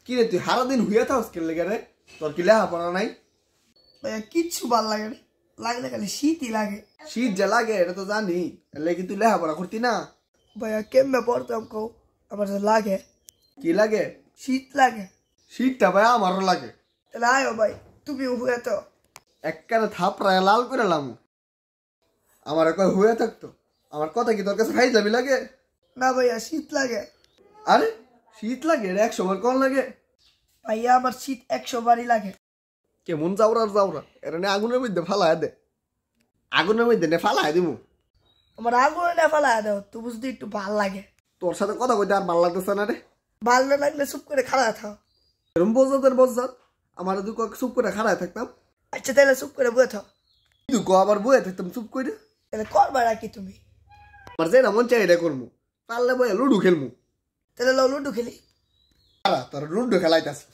কি রে তুই সারাদিন হুইয়া থাকস কে লেগে রে? তোর কি লেখাপড়া নাই? ভাইয়া কিচ্ছু ভাল লাগে না, লাগলে খালি শীতই লাগে। শীত যে লাগে এটা তো জানি, এলে কি তুই লেখাপড়া করতি না? ভাইয়া কেমনে পড়তাম কও, আমার তো লাগে। কি লাগে? শীত লাগে। শীতটা ভাই আমারও লাগে। তাহলে আয়ো ভাই, তুমি হুয়ে তো একবারে থাপড়ায় লাল করে লাম। আমার কয় হুয়ে থাকতো, আমার কথা কি তোর কাছে খাই যাবি লাগে? না ভাইয়া শীত লাগে। আরে শীত লাগে এটা 100 বার কম লাগে। ভাইয়া আমার শীত 100 বারই লাগে। কেমন যাওরা এটা নিয়ে আগুনের মধ্যে ফালায় দে, আগুনের মধ্যে নে ফালায় দিমু। আমার আগুনে না ফেলা দাও, তবু যদি একটু ভাল লাগে। তোর সাথে কথা কইতে আর ভালো লাগতেছে না রে। ভাল না লাগলে চুপ করে খাড়া থাও। এরম বজাত আমার দুই চুপ করে খাড়ায় থাকতাম। আচ্ছা তাহলে চুপ করে বয়ে থাও। তুই ক আবার বয়ে থাকতাম চুপ করে? তাহলে করবা রাখি তুমি। আমার যেটা মন চাই এটা করবো, পারলে বয়ে লুডু খেলবো। তাহলে লুডু খেলি। তোর লুডু খেলাইতাছি।